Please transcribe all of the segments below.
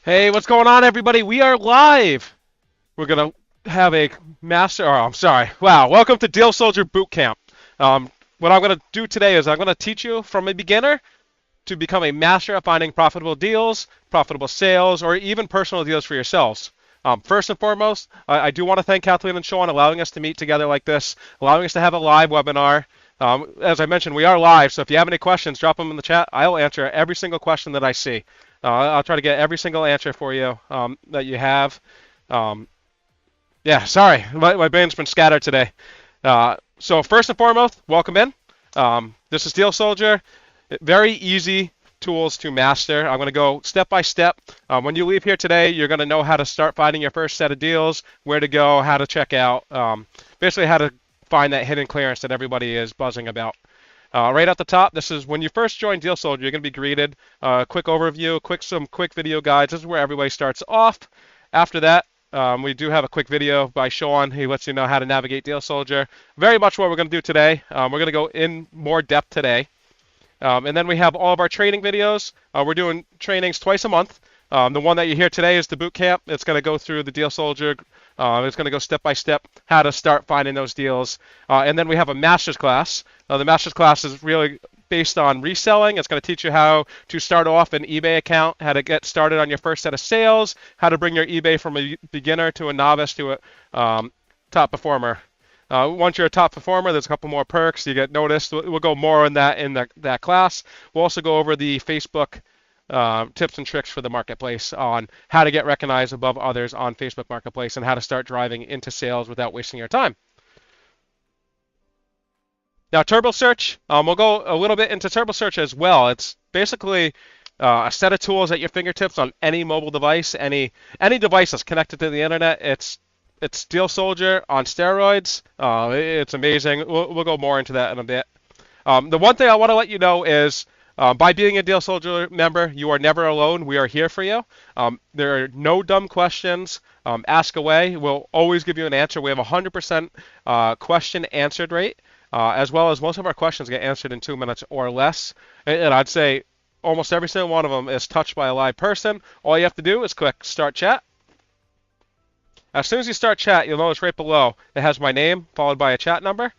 Hey, what's going on, everybody? We are live. We're gonna have a master. Oh, I'm sorry. Wow. Welcome to Deal Soldier Bootcamp. What I'm gonna do today is I'm gonna teach you from a beginner to become a master at finding profitable deals, profitable sales, or even personal deals for yourselves. First and foremost, I do want to thank Kathleen and Sean allowing us to meet together like this, allowing us to have a live webinar. As I mentioned, we are live, so if you have any questions, drop them in the chat. I'll answer every single question that I see. I'll try to get every single answer for you that you have. Um, yeah, sorry, my brain's been scattered today. So first and foremost, welcome in. This is Deal Soldier. Very easy tools to master. I'm going to go step by step. When you leave here today, you're going to know how to start finding your first set of deals, where to go, how to check out, basically how to find that hidden clearance that everybody is buzzing about. Right at the top, this is when you first join Deal Soldier, you're going to be greeted. Quick overview, some quick video guides. This is where everybody starts off. After that, we do have a quick video by Sean. He lets you know how to navigate Deal Soldier. Very much what we're going to do today. We're going to go in more depth today. And then we have all of our training videos. We're doing trainings twice a month. The one that you hear today is the boot camp. It's going to go through the Deal Soldier. It's going to go step by step how to start finding those deals. And then we have a master's class. The master's class is really based on reselling. It's going to teach you how to start off an eBay account, how to get started on your first set of sales, how to bring your eBay from a beginner to a novice to a top performer. Once you're a top performer, there's a couple more perks. You get noticed. We'll go more on that in that class. We'll also go over the Facebook tips and tricks for the marketplace on how to get recognized above others on Facebook Marketplace and how to start driving into sales without wasting your time. Now, Turbo Search, we'll go a little bit into Turbo Search as well. It's basically a set of tools at your fingertips on any mobile device, any device that's connected to the internet. It's Deal Soldier on steroids. It's amazing. We'll go more into that in a bit. The one thing I want to let you know is by being a Deal Soldier member, you are never alone. We are here for you. There are no dumb questions. Ask away. We'll always give you an answer. We have a 100% question answered rate, as well as most of our questions get answered in 2 minutes or less. And I'd say almost every single one of them is touched by a live person. All you have to do is click Start Chat. As soon as you start chat, you'll notice right below it has my name followed by a chat number.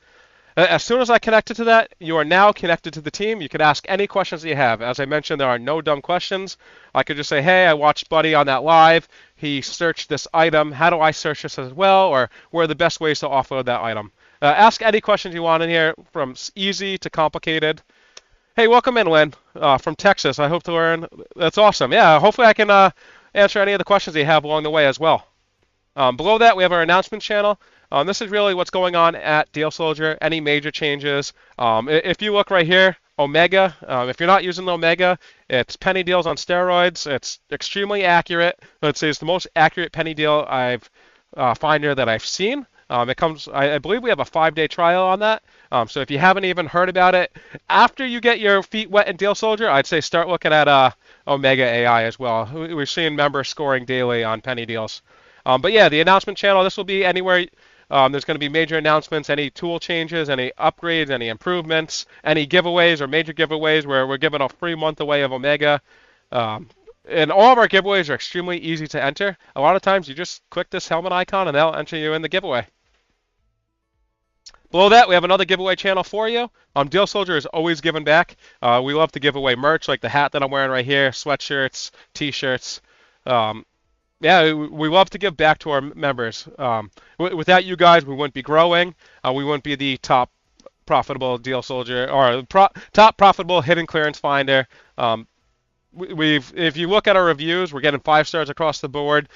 As soon as I connected to that, you are now connected to the team. You can ask any questions that you have. As I mentioned, there are no dumb questions. I could just say, hey, I watched Buddy on that live. He searched this item. How do I search this as well? Or what are the best ways to offload that item? Ask any questions you want in here, from easy to complicated. Hey, welcome in, Lynn, from Texas. I hope to learn. That's awesome. Yeah, hopefully I can answer any of the questions you have along the way as well. Below that, we have our announcement channel. This is really what's going on at Deal Soldier, any major changes. If you look right here, Omega, if you're not using Omega, it's penny deals on steroids. It's extremely accurate. Let's say it's the most accurate penny deal finder that I've seen. It comes, I believe we have a 5-day trial on that. So if you haven't even heard about it, after you get your feet wet in Deal Soldier, I'd say start looking at Omega AI as well. We're seeing members scoring daily on penny deals. But yeah, the announcement channel, this will be anywhere. There's going to be major announcements, any tool changes, any upgrades, any improvements, any giveaways or major giveaways where we're giving a free month away of Omega. And all of our giveaways are extremely easy to enter. A lot of times you just click this helmet icon and they'll enter you in the giveaway. Below that, we have another giveaway channel for you. Deal Soldier is always giving back. We love to give away merch like the hat that I'm wearing right here, sweatshirts, t-shirts. Yeah, we love to give back to our members. Without you guys, we wouldn't be growing. We wouldn't be the top profitable Deal Soldier or top profitable hidden clearance finder. If you look at our reviews, we're getting 5 stars across the board.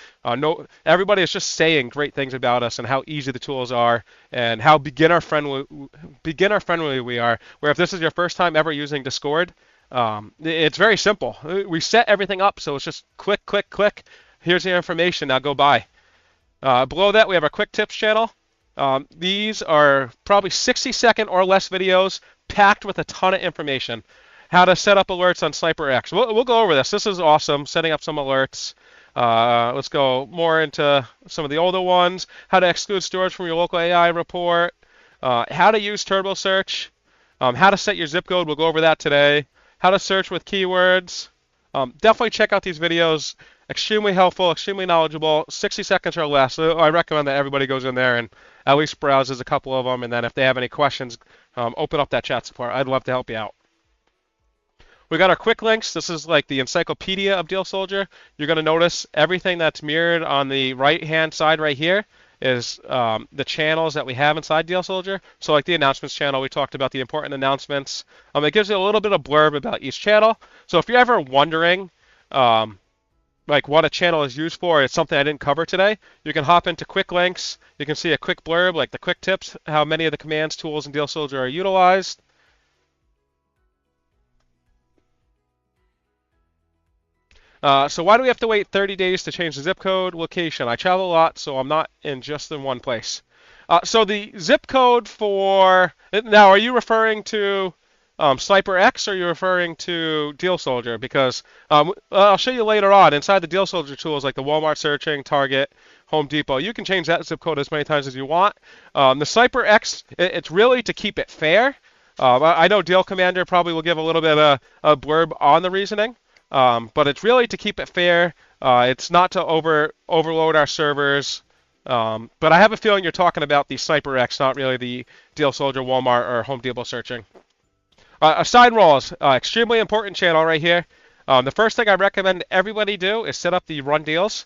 Everybody is just saying great things about us and how easy the tools are and how beginner friendly we are. Where if this is your first time ever using Discord, it's very simple. We set everything up so it's just click, click, click. Here's your information, now go buy. Below that, we have our quick tips channel. These are probably 60-second or less videos packed with a ton of information. How to set up alerts on Sniper X. We'll go over this. This is awesome, setting up some alerts. Let's go more into some of the older ones. How to exclude storage from your local AI report. How to use Turbo Search. How to set your zip code. We'll go over that today. How to search with keywords. Definitely check out these videos. Extremely helpful, extremely knowledgeable, 60 seconds or less. So I recommend that everybody goes in there and at least browses a couple of them, and then if they have any questions, open up that chat support. I'd love to help you out. We got our quick links. This is like the encyclopedia of Deal Soldier. You're going to notice everything that's mirrored on the right-hand side right here is the channels that we have inside Deal Soldier. So like the announcements channel, we talked about the important announcements. It gives you a little bit of blurb about each channel. So if you're ever wondering like what a channel is used for, it's something I didn't cover today, you can hop into quick links. You can see a quick blurb, like the quick tips, how many of the commands, tools, in Deal Soldier are utilized. So why do we have to wait 30 days to change the zip code location? I travel a lot, so I'm not just in one place. So the zip code for, now are you referring to Sniper X or are you referring to Deal Soldier? Because I'll show you later on, inside the Deal Soldier tools like the Walmart searching, Target, Home Depot, you can change that zip code as many times as you want. The Sniper X, it's really to keep it fair. I know Deal Commander probably will give a little bit of a blurb on the reasoning. But it's really to keep it fair. It's not to overload our servers. But I have a feeling you're talking about the Sniper X, not really the Deal Soldier, Walmart, or Home Depot searching. Assign roles, extremely important channel right here. The first thing I recommend everybody do is set up the run deals.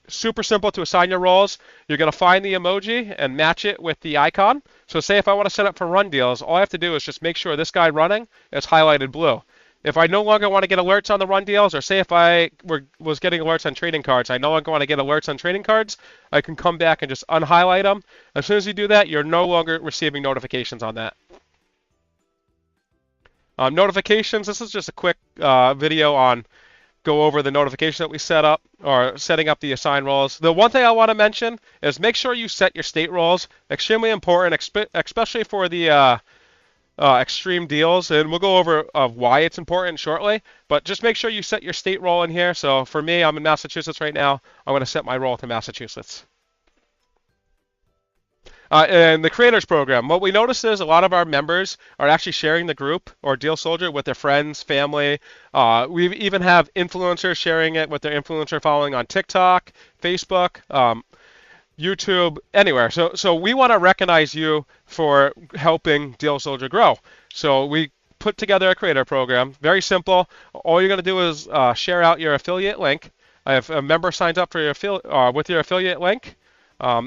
Super simple to assign your roles. You're going to find the emoji and match it with the icon. So say if I want to set up for run deals, all I have to do is just make sure this guy running is highlighted blue. If I no longer want to get alerts on the run deals, or say if I was getting alerts on trading cards, I no longer want to get alerts on trading cards, I can come back and just unhighlight them. As soon as you do that, you're no longer receiving notifications on that. Notifications, this is just a quick video on go over the notification that we set up, or setting up the assign roles. The one thing I want to mention is make sure you set your state roles. Extremely important, especially for the extreme deals, and we'll go over why it's important shortly, but just make sure you set your state role in here. So for me, I'm in Massachusetts right now. I'm going to set my role to Massachusetts. And the creators program, what we noticed is a lot of our members are actually sharing the group or Deal Soldier with their friends, family. We even have influencers sharing it with their influencer following on TikTok, Facebook, YouTube, anywhere. So we want to recognize you for helping Deal Soldier grow. So we put together a creator program. Very simple. All you're going to do is share out your affiliate link. If a member signs up for your with your affiliate link,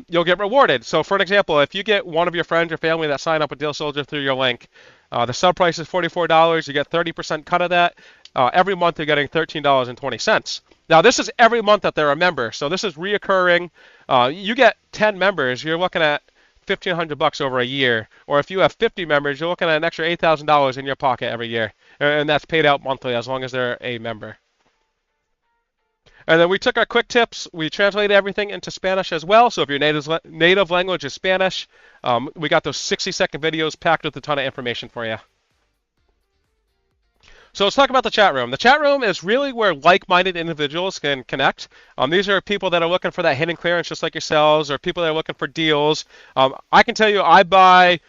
you'll get rewarded. So for an example, if you get one of your friends or family that sign up with Deal Soldier through your link, the sub price is $44. You get 30% cut of that. Every month you're getting $13.20. Now this is every month that they're a member, so this is reoccurring. You get 10 members, you're looking at $1,500 over a year. Or if you have 50 members, you're looking at an extra $8,000 in your pocket every year, and that's paid out monthly as long as they're a member. And then we took our quick tips, we translated everything into Spanish as well. So if your native language is Spanish, we got those 60-second videos packed with a ton of information for you. So let's talk about the chat room. The chat room is really where like-minded individuals can connect. These are people that are looking for that hidden clearance just like yourselves, or people that are looking for deals. I can tell you I buy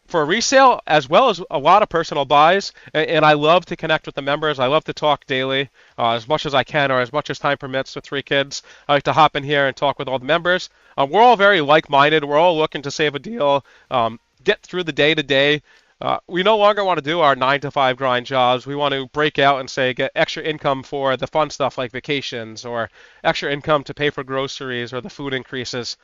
for resale as well as a lot of personal buys, and I love to connect with the members. I love to talk daily as much as I can, or as much as time permits with 3 kids. I like to hop in here and talk with all the members. We're all very like-minded. We're all looking to save a deal, get through the day-to-day. We no longer want to do our 9-to-5 grind jobs. We want to break out and say get extra income for the fun stuff like vacations, or extra income to pay for groceries or the food increases.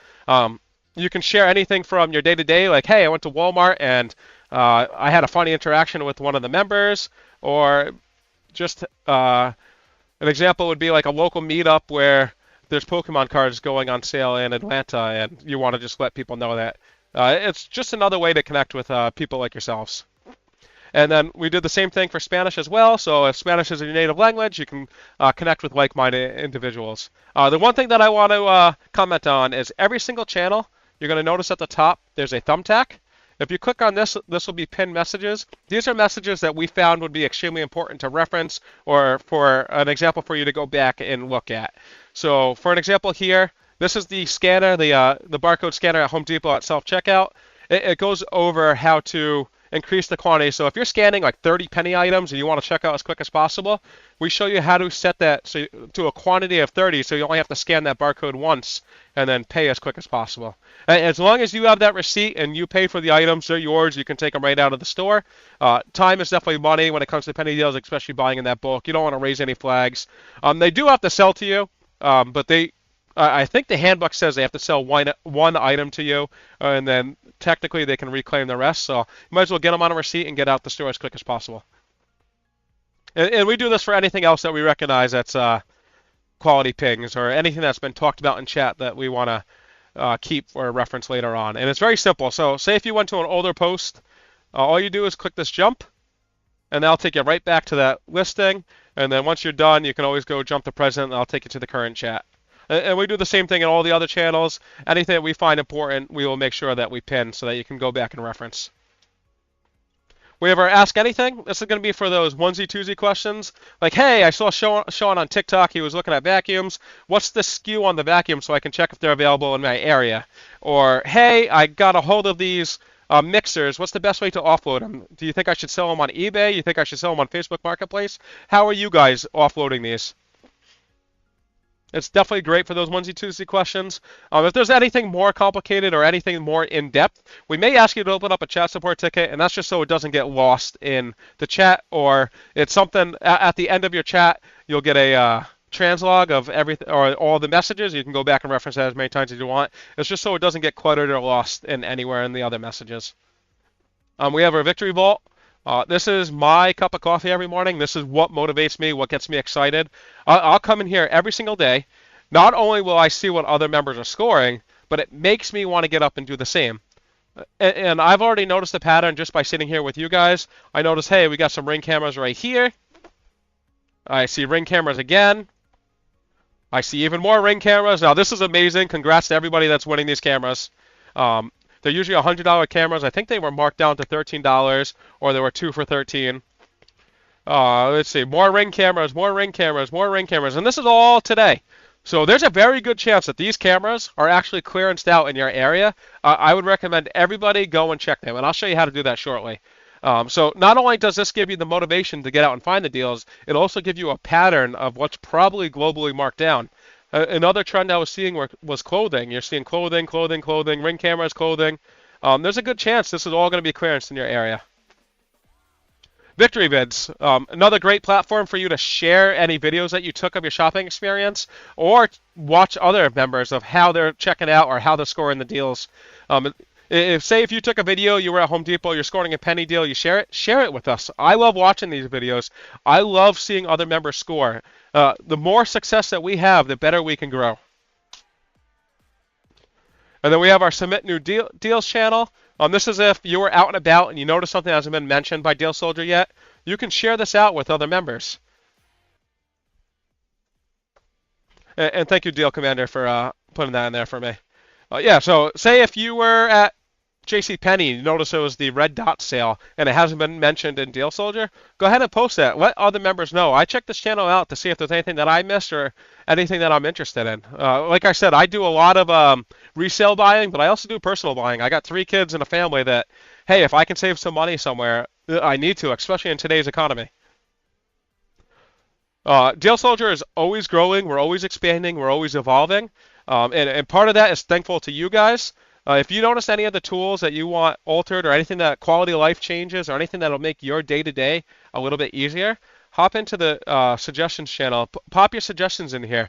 You can share anything from your day-to-day, like, hey, I went to Walmart and I had a funny interaction with one of the members, or just an example would be like a local meetup where there's Pokemon cards going on sale in Atlanta, and you want to just let people know that. It's just another way to connect with people like yourselves. And then we did the same thing for Spanish as well. So if Spanish is your native language, you can connect with like-minded individuals. The one thing that I want to comment on is every single channel, you're going to notice at the top there's a thumbtack. If you click on this, this will be pinned messages. These are messages that we found would be extremely important to reference, or for an example for you to go back and look at. So for an example here, this is the scanner, the barcode scanner at Home Depot at self-checkout. It goes over how to increase the quantity. So if you're scanning like 30 penny items and you want to check out as quick as possible, we show you how to set that to a quantity of 30, so you only have to scan that barcode once and then pay as quick as possible. As long as you have that receipt and you pay for the items, they're yours. You can take them right out of the store. Time is definitely money when it comes to penny deals, especially buying in that bulk. You don't want to raise any flags. They do have to sell to you, but I think the handbook says they have to sell one item to you, and then technically they can reclaim the rest. So you might as well get them on a receipt and get out the store as quick as possible. And we do this for anything else that we recognize that's quality pings or anything that's been talked about in chat that we want to keep for reference later on. And it's very simple. So say if you went to an older post, all you do is click this jump, and that'll take you right back to that listing. And then once you're done, you can always go jump to present, and I'll take you to the current chat. And we do the same thing in all the other channels. Anything that we find important, we will make sure that we pin so that you can go back and reference. We ever ask anything? This is going to be for those onesie twosie questions. Like, hey, I saw Sean on TikTok. He was looking at vacuums. What's the SKU on the vacuum so I can check if they're available in my area? Or, hey, I got a hold of these mixers. What's the best way to offload them? Do you think I should sell them on eBay? You think I should sell them on Facebook Marketplace? How are you guys offloading these? It's definitely great for those onesie twosie questions. If there's anything more complicated or anything more in-depth, we may ask you to open up a chat support ticket, and that's just so it doesn't get lost in the chat, or it's something at the end of your chat, you'll get a translog of everything or all the messages. You can go back and reference that as many times as you want. It's just so it doesn't get cluttered or lost in anywhere in the other messages. We have our victory vault. This is my cup of coffee every morning. This is what motivates me, what gets me excited. I'll come in here every single day. Not only will I see what other members are scoring, but it makes me want to get up and do the same. And I've already noticed the pattern just by sitting here with you guys. I notice, hey, we got some ring cameras right here. I see ring cameras again. I see even more ring cameras. Now, this is amazing. Congrats to everybody that's winning these cameras. They're usually $100 cameras. I think they were marked down to $13, or there were 2 for $13. Let's see, more ring cameras, more ring cameras, more ring cameras, and this is all today. So there's a very good chance that these cameras are actually clearanced out in your area. I would recommend everybody go and check them, and I'll show you how to do that shortly. So not only does this give you the motivation to get out and find the deals, it'll also give you a pattern of what's probably globally marked down. Another trend I was seeing was clothing. You're seeing clothing, ring cameras, clothing. There's a good chance this is all going to be clearanced in your area. Victory Vids, another great platform for you to share any videos that you took of your shopping experience, or watch other members of how they're checking out or how they're scoring the deals. If you took a video, you were at Home Depot, you're scoring a penny deal, you share it with us. I love watching these videos. I love seeing other members score. The more success that we have, the better we can grow. And then we have our Submit New Deals channel. This is if you were out and about and you notice something that hasn't been mentioned by Deal Soldier yet. You can share this out with other members. And thank you, Deal Commander, for putting that in there for me. Yeah, so say if you were at JCPenney, you notice it was the red dot sale, and it hasn't been mentioned in Deal Soldier, go ahead and post that. Let other members know. I check this channel out to see if there's anything that I missed or anything that I'm interested in. Like I said, I do a lot of resale buying, but I also do personal buying. I got 3 kids and a family that, hey, if I can save some money somewhere, I need to, especially in today's economy. Deal Soldier is always growing. We're always expanding. We're always evolving. And part of that is thankful to you guys. If you notice any of the tools that you want altered or anything that quality of life changes or anything that will make your day-to-day a little bit easier, hop into the suggestions channel. Pop your suggestions in here.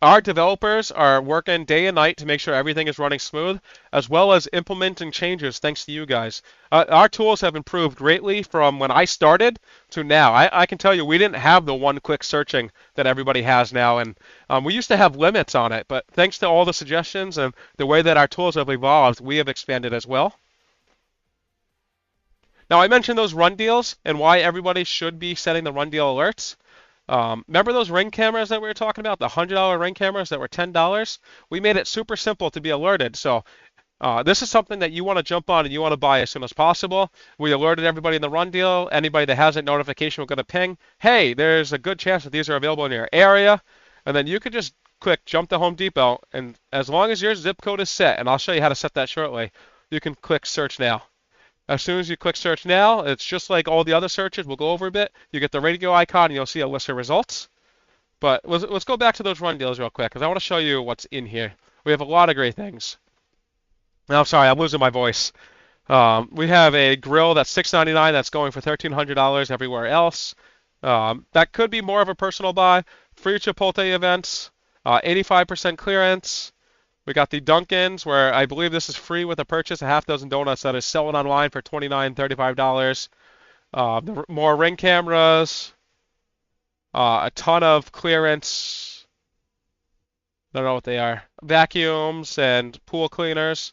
Our developers are working day and night to make sure everything is running smooth, as well as implementing changes thanks to you guys. Our tools have improved greatly from when I started to now. I can tell you we didn't have the one-click searching that everybody has now, and we used to have limits on it, but thanks to all the suggestions and the way that our tools have evolved, we have expanded as well. Now, I mentioned those run deals and why everybody should be setting the run deal alerts. Remember those ring cameras that we were talking about, the $100 ring cameras that were $10? We made it super simple to be alerted. So this is something that you want to jump on and you want to buy as soon as possible. We alerted everybody in the run deal. Anybody that has that notification, we're going to ping, hey, there's a good chance that these are available in your area. And then you could just click jump to Home Depot, and as long as your zip code is set, and I'll show you how to set that shortly, you can click search now. As soon as you click search now, it's just like all the other searches. We'll go over a bit. You get the radio icon and you'll see a list of results. But let's go back to those run deals real quick because I want to show you what's in here. We have a lot of great things. Now, I'm sorry, I'm losing my voice. We have a grill that's $6.99 that's going for $1,300 everywhere else. That could be more of a personal buy. Free Chipotle events, 85% clearance. We got the Dunkins, where I believe this is free with a purchase, a half dozen donuts that is selling online for $29, $35. More Ring cameras, a ton of clearance. I don't know what they are. Vacuums and pool cleaners.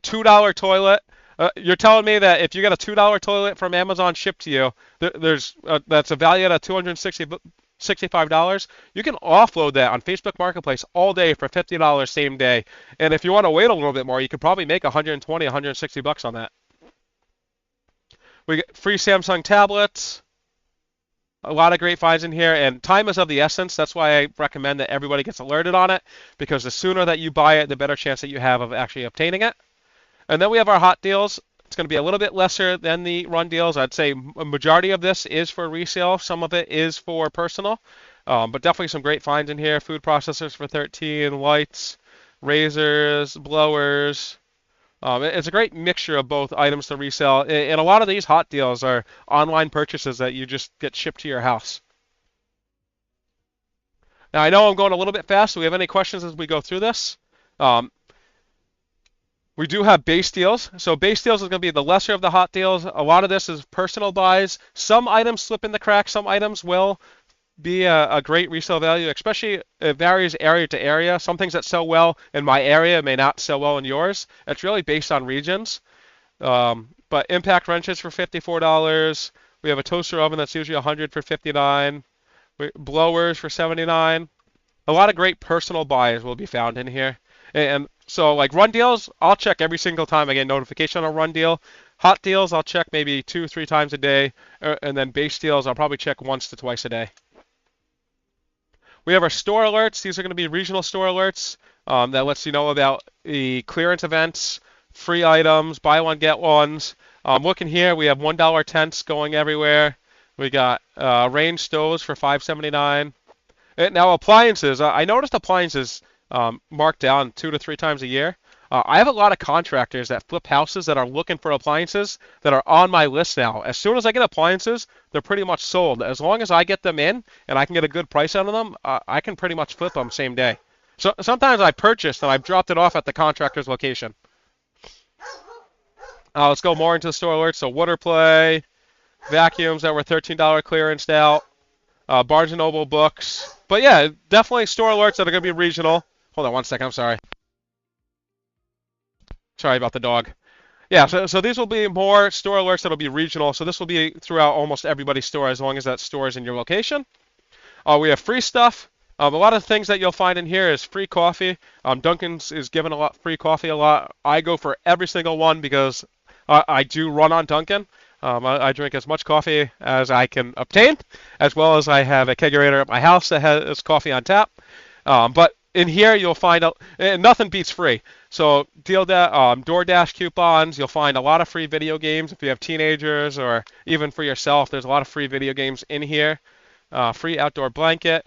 $2 toilet. You're telling me that if you get a $2 toilet from Amazon shipped to you, that's a value at $265. You can offload that on Facebook Marketplace all day for $50 same day. And if you want to wait a little bit more, you could probably make 120, 160 bucks on that. We get free Samsung tablets. A lot of great finds in here, and time is of the essence. That's why I recommend that everybody gets alerted on it, because the sooner that you buy it, the better chance that you have of actually obtaining it. And then we have our hot deals. It's going to be a little bit lesser than the run deals. I'd say a majority of this is for resale. Some of it is for personal, but definitely some great finds in here. Food processors for 13, lights, razors, blowers. It's a great mixture of both items to resell. And a lot of these hot deals are online purchases that you just get shipped to your house. Now, I know I'm going a little bit fast. Do we have any questions as we go through this? We do have base deals. So base deals is going to be the lesser of the hot deals. A lot of this is personal buys. Some items slip in the cracks. Some items will be a great resale value, especially it varies area to area. Some things that sell well in my area may not sell well in yours. It's really based on regions. But impact wrenches for $54. We have a toaster oven that's usually $100 for $59. Blowers for $79. A lot of great personal buys will be found in here. And so like run deals, I'll check every single time I get a notification on a run deal. Hot deals, I'll check maybe 2-3 times a day. And then base deals, I'll probably check once to twice a day. We have our store alerts. These are going to be regional store alerts that lets you know about the clearance events, free items, buy one, get ones. Looking here, we have $1 tents going everywhere. We got range stoves for $5.79. Now appliances, I noticed appliances marked down 2 to 3 times a year. I have a lot of contractors that flip houses that are looking for appliances that are on my list now. As soon as I get appliances, they're pretty much sold. As long as I get them in and I can get a good price out of them, I can pretty much flip them same day. So sometimes I purchased and I've dropped it off at the contractor's location. Let's go more into the store alerts. So water play, vacuums that were $13 clearance out, Barnes & Noble books. But yeah, definitely store alerts that are going to be regional. Hold on one second, I'm sorry. Sorry about the dog. Yeah, so these will be more store alerts that will be regional. So this will be throughout almost everybody's store as long as that store is in your location. We have free stuff. A lot of things that you'll find in here is free coffee. Dunkin's is giving a lot free coffee a lot. I go for every single one because I do run on Dunkin'. I drink as much coffee as I can obtain, as well as I have a kegerator at my house that has coffee on tap. But in here, you'll find nothing beats free. So DoorDash coupons, you'll find a lot of free video games. If you have teenagers or even for yourself, there's a lot of free video games in here. Free outdoor blanket.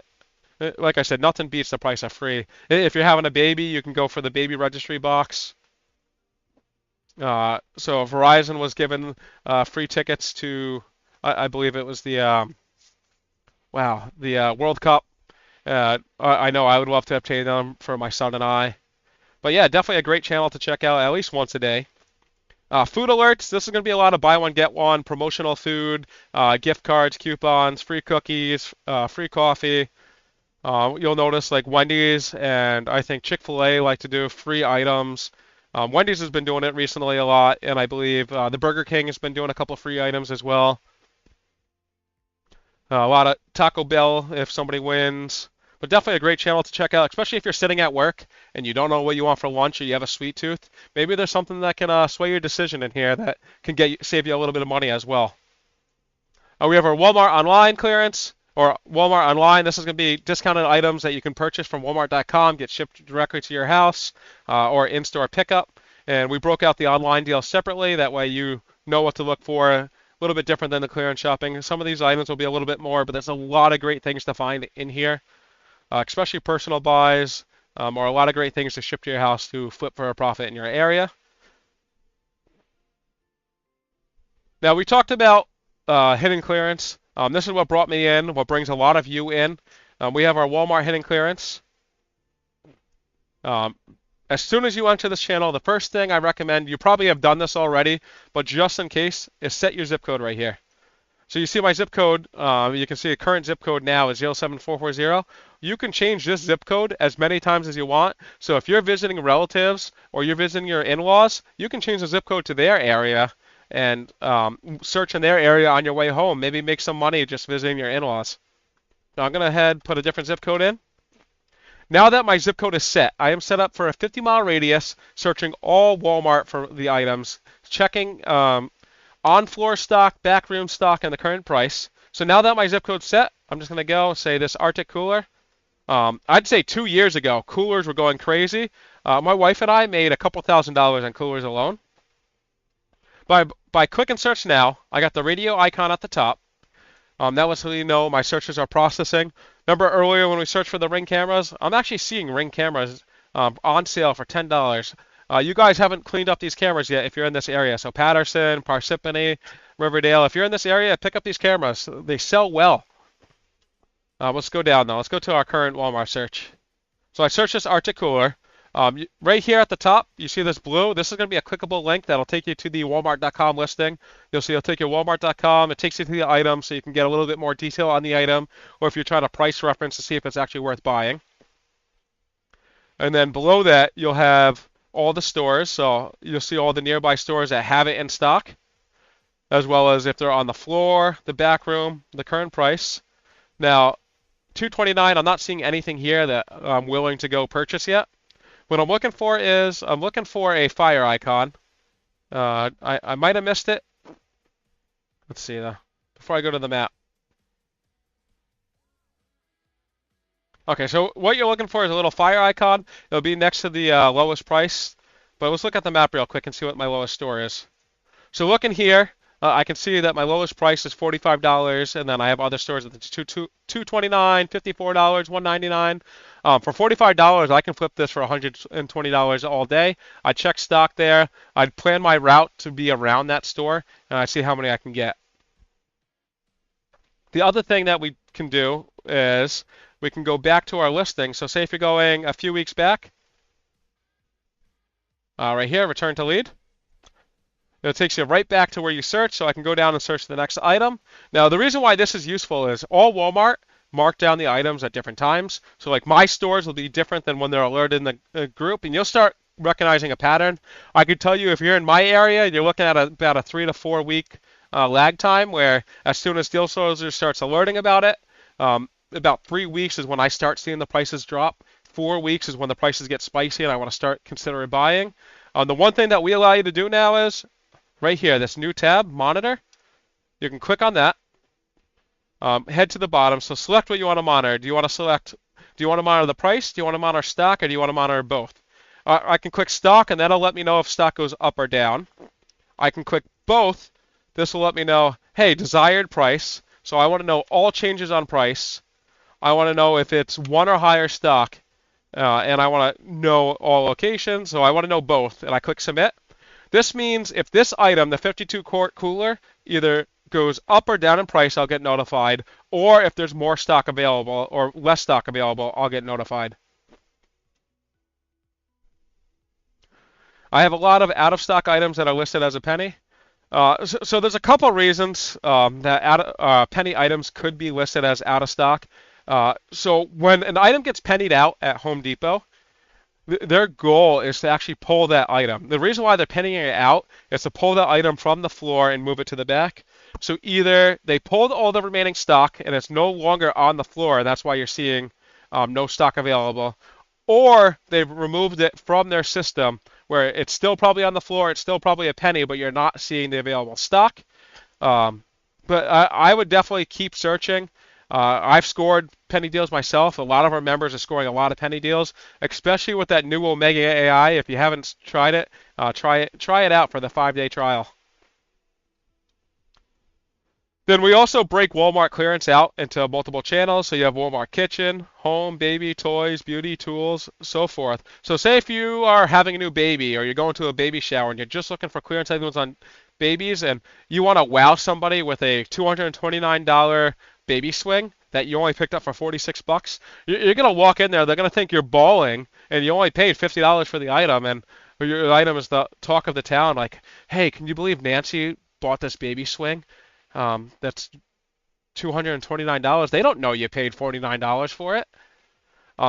Like I said, nothing beats the price of free. If you're having a baby, you can go for the baby registry box. So Verizon was given free tickets to, I believe it was the World Cup. I know I would love to obtain them for my son and I. But yeah, definitely a great channel to check out at least once a day. Food alerts, this is going to be a lot of buy one, get one, promotional food, gift cards, coupons, free cookies, free coffee. You'll notice like Wendy's and I think Chick-fil-A like to do free items. Wendy's has been doing it recently a lot, and I believe the Burger King has been doing a couple free items as well. A lot of Taco Bell if somebody wins. But definitely a great channel to check out, especially if you're sitting at work and you don't know what you want for lunch or you have a sweet tooth. Maybe there's something that can sway your decision in here that can save you a little bit of money as well. We have our Walmart online clearance, or Walmart online. This is going to be discounted items that you can purchase from Walmart.com, get shipped directly to your house, or in-store pickup. And we broke out the online deal separately. That way you know what to look for. A little bit different than the clearance shopping. Some of these items will be a little bit more, but there's a lot of great things to find in here, especially personal buys, or a lot of great things to ship to your house to flip for a profit in your area. Now we talked about hidden clearance. This is what brought me in, what brings a lot of you in. We have our Walmart hidden clearance. As soon as you enter this channel, the first thing I recommend, you probably have done this already, but just in case, is set your zip code right here. So you see my zip code, you can see a current zip code now is 07440. You can change this zip code as many times as you want. So if you're visiting relatives or you're visiting your in-laws, you can change the zip code to their area and search in their area on your way home. Maybe make some money just visiting your in-laws. Now I'm going to put a different zip code in. Now that my zip code is set, I am set up for a 50-mile radius, searching all Walmart for the items, checking on-floor stock, backroom stock, and the current price. So now that my zip code's set, I'm just going to go say this Arctic cooler. I'd say 2 years ago, coolers were going crazy. My wife and I made a couple $1,000s on coolers alone. By click and search now, I got the radio icon at the top. That lets me know my searches are processing. Remember earlier when we searched for the Ring cameras? I'm actually seeing Ring cameras on sale for $10. You guys haven't cleaned up these cameras yet if you're in this area. So Patterson, Parsippany, Riverdale, if you're in this area, pick up these cameras. They sell well. Let's go down now. Let's go to our current Walmart search. So I searched this Arctic cooler. Right here at the top, you see this blue. This is going to be a clickable link that'll take you to the Walmart.com listing. You'll see it'll take you to Walmart.com. It takes you to the item so you can get a little bit more detail on the item, or if you're trying to price reference to see if it's actually worth buying. And then below that, you'll have all the stores. So you'll see all the nearby stores that have it in stock, as well as if they're on the floor, the back room, the current price. Now, $2.29, I'm not seeing anything here that I'm willing to go purchase yet. What I'm looking for is, I'm looking for a fire icon. I might have missed it. Let's see though, before I go to the map. Okay, so what you're looking for is a little fire icon. It'll be next to the lowest price. But let's look at the map real quick and see what my lowest store is. So looking here, I can see that my lowest price is $45, and then I have other stores at $2.29, $54, $1.99. For $45, I can flip this for $120 all day. I check stock there. I'd plan my route to be around that store, and I see how many I can get. The other thing that we can do is we can go back to our listing. So say if you're going a few weeks back, right here, return to lead. It takes you right back to where you search, so I can go down and search the next item. Now, the reason why this is useful is all Walmart mark down the items at different times. So like my stores will be different than when they're alerted in the group, and you'll start recognizing a pattern. I could tell you if you're in my area, you're looking at about a 3 to 4 week lag time, where as soon as Deal Soldier starts alerting about it, about 3 weeks is when I start seeing the prices drop. 4 weeks is when the prices get spicy and I want to start considering buying. The one thing that we allow you to do now is right here, this new tab, monitor. You can click on that. Head to the bottom. So select what you want to monitor. Do you want to monitor the price? Do you want to monitor stock, or do you want to monitor both? I can click stock, and that'll let me know if stock goes up or down. I can click both. This will let me know, hey, desired price. So I want to know all changes on price. I want to know if it's one or higher stock, and I want to know all locations. So I want to know both, and I click submit. This means if this item, the 52-quart cooler, either goes up or down in price, I'll get notified. Or if there's more stock available or less stock available, I'll get notified. I have a lot of out-of-stock items that are listed as a penny. So there's a couple reasons that penny items could be listed as out of stock. So when an item gets pennied out at Home Depot, their goal is to actually pull that item. The reason why they're pennying it out is to pull that item from the floor and move it to the back. So either they pulled all the remaining stock and it's no longer on the floor, and that's why you're seeing no stock available, or they've removed it from their system where it's still probably on the floor, it's still probably a penny, but you're not seeing the available stock. But I would definitely keep searching. I've scored penny deals myself. A lot of our members are scoring a lot of penny deals, especially with that new Omega AI. If you haven't tried it, try it out for the 5-day trial. Then we also break Walmart clearance out into multiple channels. So you have Walmart kitchen, home, baby, toys, beauty, tools, so forth. So say if you are having a new baby or you're going to a baby shower and you're just looking for clearance items on babies and you want to wow somebody with a $229 baby swing that you only picked up for 46 bucks, you're going to walk in there, they're going to think you're balling and you only paid $50 for the item and your item is the talk of the town like, "Hey, can you believe Nancy bought this baby swing? That's $229. They don't know you paid $49 for it."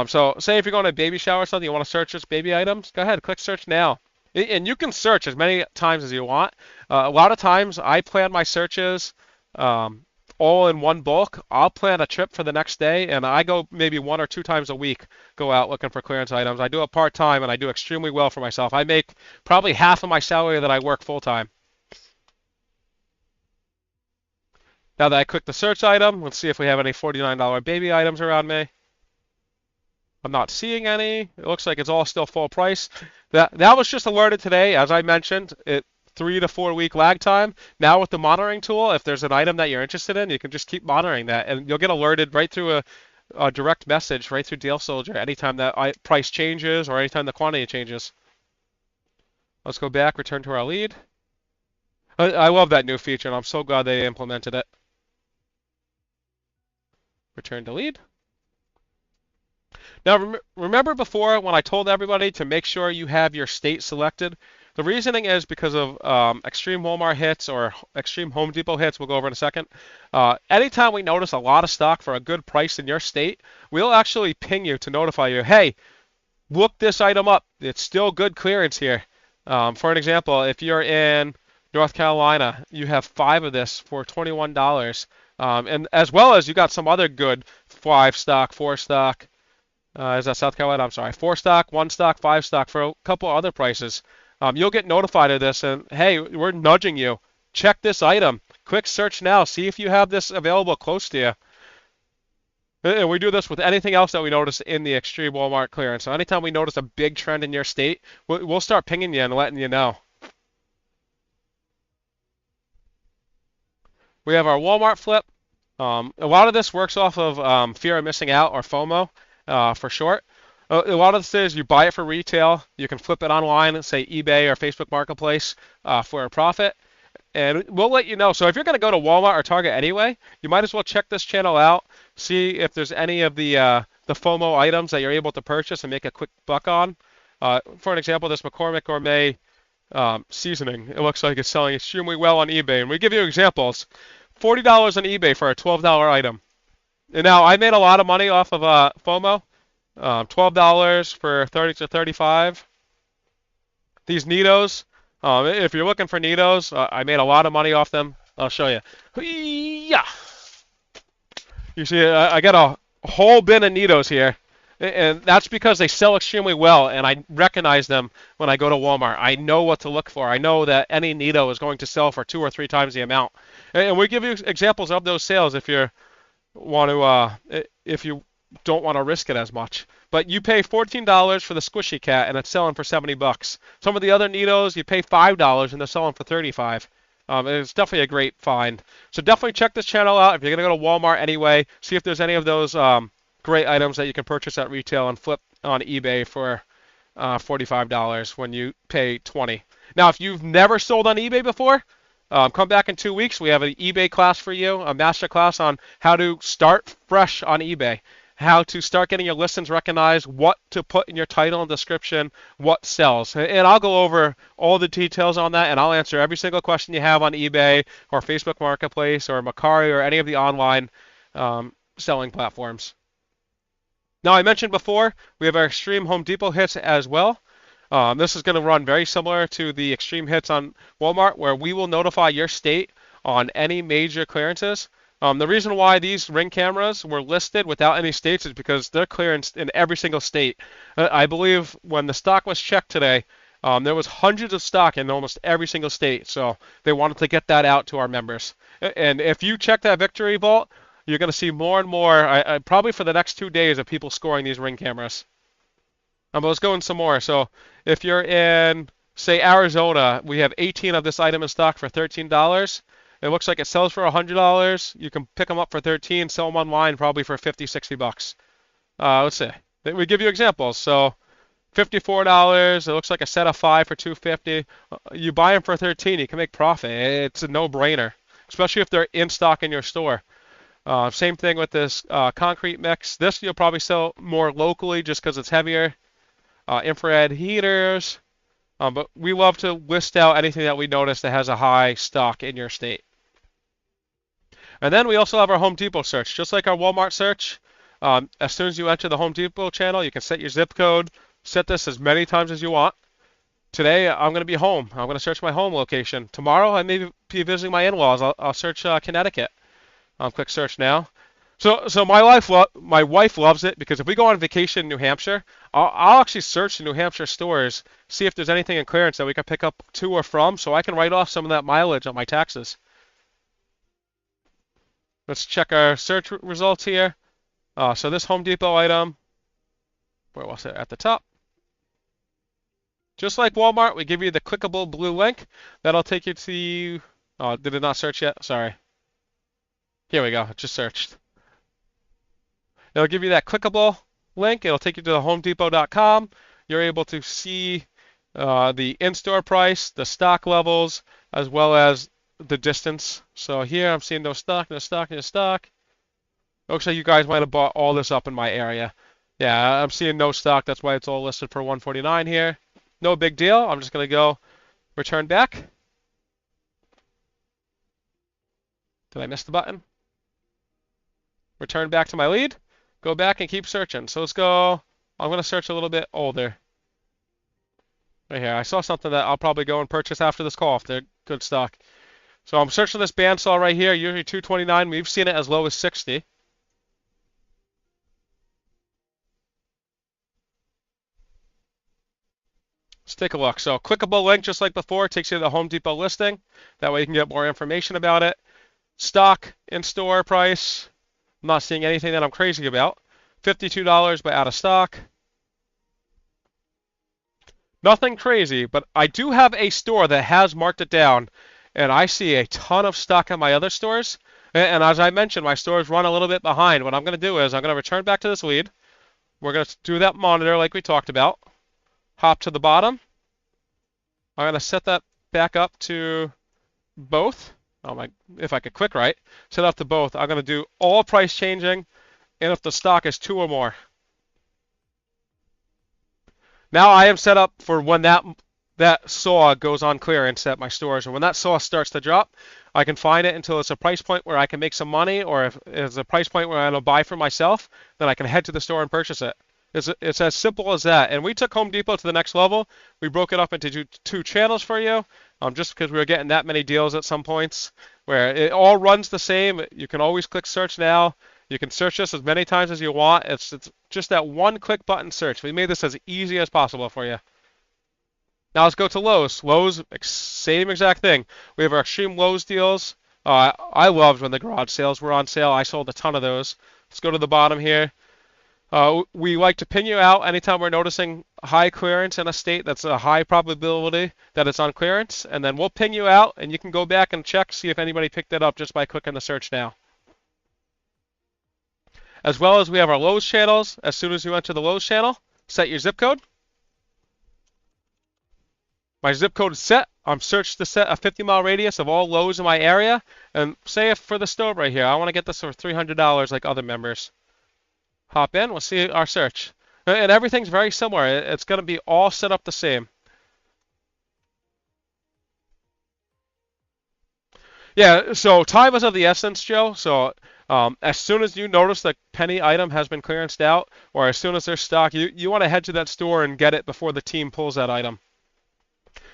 So say if you're going to a baby shower or something, you want to search this baby items, go ahead, click search now. And you can search as many times as you want. A lot of times I plan my searches all in one bulk. I'll plan a trip for the next day and I go maybe 1 or 2 times a week, go out looking for clearance items. I do it part-time and I do extremely well for myself. I make probably half of my salary that I work full-time. Now that I click the search item, let's see if we have any $49 baby items around me. I'm not seeing any. It looks like it's all still full price. That was just alerted today, as I mentioned. 3 to 4 week lag time. Now with the monitoring tool, if there's an item that you're interested in, you can just keep monitoring that, and you'll get alerted right through a direct message right through Deal Soldier anytime that price changes or anytime the quantity changes. Let's go back, return to our lead. I love that new feature, and I'm so glad they implemented it. Return to lead. Now, remember before when I told everybody to make sure you have your state selected? The reasoning is because of extreme Walmart hits or extreme Home Depot hits. We'll go over in a second. Anytime we notice a lot of stock for a good price in your state, we'll actually ping you to notify you, "Hey, look this item up. It's still good clearance here." For an example, if you're in North Carolina, you have 5 of this for $21. And as well as you got some other good 5 stock, 4 stock. Is that South Carolina? I'm sorry. 4 stock, 1 stock, 5 stock for a couple other prices. You'll get notified of this and hey, we're nudging you. Check this item. Quick search now. See if you have this available close to you. And we do this with anything else that we notice in the extreme Walmart clearance. So anytime we notice a big trend in your state, we'll start pinging you and letting you know. We have our Walmart flip. A lot of this works off of fear of missing out or FOMO for short. A lot of this is you buy it for retail. You can flip it online, say eBay or Facebook Marketplace for a profit. And we'll let you know. So if you're going to go to Walmart or Target anyway, you might as well check this channel out, see if there's any of the FOMO items that you're able to purchase and make a quick buck on. For an example, this McCormick Gourmet seasoning, it looks like it's selling extremely well on eBay. And we give you examples. $40 on eBay for a $12 item. And now I made a lot of money off of FOMO. $12 for 30 to 35. These Nitos, if you're looking for Nitos, I made a lot of money off them. I'll show you. Yeah. You see, I got a whole bin of Nitos here. And that's because they sell extremely well, and I recognize them when I go to Walmart. I know what to look for. I know that any Nito is going to sell for 2 or 3 times the amount. And we give you examples of those sales if you don't want to risk it as much. But you pay $14 for the Squishy Cat, and it's selling for 70 bucks. Some of the other Nitos, you pay $5, and they're selling for 35. It's definitely a great find. So definitely check this channel out if you're going to go to Walmart anyway. See if there's any of those great items that you can purchase at retail and flip on eBay for $45 when you pay $20. Now, if you've never sold on eBay before, come back in 2 weeks. We have an eBay class for you, a master class on how to start fresh on eBay, how to start getting your listings recognized, what to put in your title and description, what sells. And I'll go over all the details on that, and I'll answer every single question you have on eBay or Facebook Marketplace or Mercari or any of the online selling platforms. Now, I mentioned before, we have our extreme Home Depot hits as well. This is going to run very similar to the extreme hits on Walmart, where we will notify your state on any major clearances. The reason why these Ring cameras were listed without any states is because they're clearanced in every single state. I believe when the stock was checked today, there was hundreds of stock in almost every single state, so they wanted to get that out to our members. And if you check that Victory Vault, you're going to see more and more, probably for the next 2 days, of people scoring these Ring cameras. But let's go in some more. So if you're in, say, Arizona, we have 18 of this item in stock for $13. It looks like it sells for $100. You can pick them up for 13, sell them online probably for 50, 60 bucks. Let's see. We give you examples. So $54. It looks like a set of 5 for $250. You buy them for 13, you can make profit. It's a no-brainer, especially if they're in stock in your store. Same thing with this concrete mix. This you'll probably sell more locally just because it's heavier. Infrared heaters. But we love to list out anything that we notice that has a high stock in your state. And then we also have our Home Depot search. Just like our Walmart search, as soon as you enter the Home Depot channel, you can set your zip code, set this as many times as you want. Today, I'm going to be home. I'm going to search my home location. Tomorrow, I may be visiting my in-laws. I'll search Connecticut. Click search now. So my wife loves it because if we go on vacation in New Hampshire, I'll actually search the New Hampshire stores, see if there's anything in clearance that we can pick up to or from, so I can write off some of that mileage on my taxes. Let's check our search results here. So this Home Depot item, where was it? At the top. Just like Walmart, we give you the clickable blue link. That'll take you to, did it not search yet? Sorry. Here we go, it just searched. It'll give you that clickable link. It'll take you to the HomeDepot.com. You're able to see the in-store price, the stock levels, as well as the distance. So here I'm seeing no stock, no stock, no stock. Looks like you guys might have bought all this up in my area. Yeah, I'm seeing no stock. That's why it's all listed for $149 here. No big deal. I'm just going to go return back. Did I miss the button? Return back to my lead. Go back and keep searching. So let's go. I'm going to search a little bit older. Right here. I saw something that I'll probably go and purchase after this call if they're good stock. So I'm searching this bandsaw right here, usually $229. We've seen it as low as $60. Let's take a look. So clickable link, just like before, takes you to the Home Depot listing. That way you can get more information about it. Stock, in-store price. I'm not seeing anything that I'm crazy about. $52, but out of stock. Nothing crazy, but I do have a store that has marked it down, and I see a ton of stock in my other stores. And as I mentioned, my stores run a little bit behind. What I'm going to do is I'm going to return back to this lead. We're going to do that monitor like we talked about. Hop to the bottom. I'm going to set that back up to both. If I could click right, set up to both. I'm going to do all price changing, and if the stock is 2 or more. Now I am set up for when that saw goes on clearance at my stores, and when that saw starts to drop, I can find it until it's a price point where I can make some money, or if it's a price point where I'm going to buy for myself, then I can head to the store and purchase it. It's as simple as that. And we took Home Depot to the next level. We broke it up into two channels for you, just because we were getting that many deals at some points, where it all runs the same. You can always click search now. You can search this as many times as you want. It's just that one click button search. We made this as easy as possible for you. Now let's go to Lowe's. Lowe's, same exact thing. We have our Extreme Lowe's deals. I loved when the garage sales were on sale. I sold a ton of those. Let's go to the bottom here. We like to pin you out anytime we're noticing high clearance in a state that's a high probability that it's on clearance, and then we'll pin you out, and you can go back and check, see if anybody picked it up just by clicking the search now. As well as we have our Lowe's channels. As soon as you enter the Lowe's channel, set your zip code. My zip code is set. I'm searched to set a 50-mile radius of all Lowe's in my area, and say if for the stove right here, I want to get this for $300 like other members. Hop in, we'll see our search. And everything's very similar. It's going to be all set up the same. Yeah, so time is of the essence, Joe. So as soon as you notice the penny item has been clearanced out, or as soon as there's stock, you want to head to that store and get it before the team pulls that item.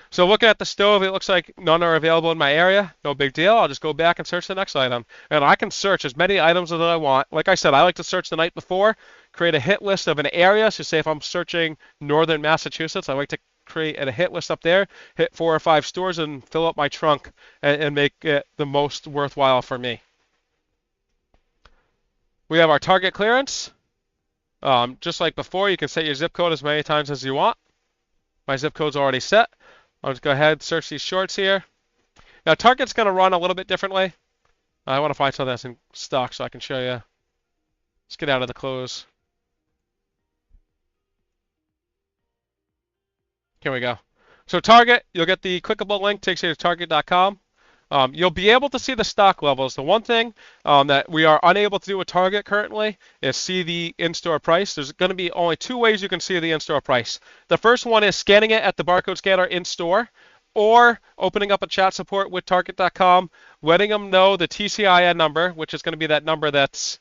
So looking at the stove, it looks like none are available in my area. No big deal. I'll just go back and search the next item. And I can search as many items as I want. Like I said, I like to search the night before, create a hit list of an area. So say if I'm searching northern Massachusetts, I like to create a hit list up there, hit 4 or 5 stores, and fill up my trunk and make it the most worthwhile for me. We have our target clearance. Just like before, you can set your zip code as many times as you want. My zip code's already set. I'll just go ahead and search these shorts here. Now, target's going to run a little bit differently. I want to find something that's in stock so I can show you. Let's get out of the close. Here we go. So Target, you'll get the clickable link, takes you to target.com. You'll be able to see the stock levels. The one thing that we are unable to do with Target currently is see the in-store price. There's going to be only two ways you can see the in-store price. The first one is scanning it at the barcode scanner in-store, or opening up a chat support with Target.com, letting them know the TCIN number, which is going to be that number that's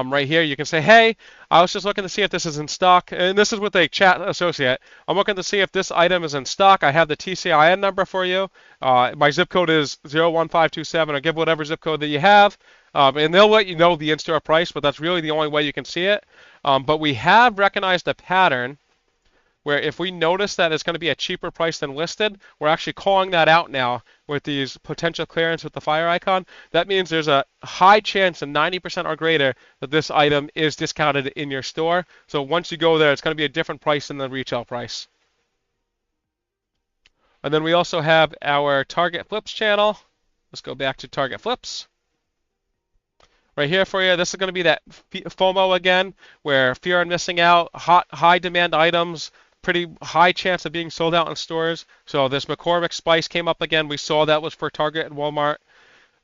right here. You can say, hey, I was just looking to see if this is in stock, and this is with a chat associate. I'm looking to see if this item is in stock. I have the TCIN number for you. My zip code is 01527, or give whatever zip code that you have, and they'll let you know the in-store price, but that's really the only way you can see it. But we have recognized a pattern where if we notice that it's going to be a cheaper price than listed, we're actually calling that out now with these potential clearance with the fire icon. That means there's a high chance, and 90% or greater, that this item is discounted in your store. So once you go there, it's going to be a different price than the retail price. And then we also have our Target Flips channel. Let's go back to Target Flips. Right here for you, this is going to be that FOMO again, where fear of missing out, high demand items, pretty high chance of being sold out in stores. So this McCormick Spice came up again. We saw that was for Target and Walmart.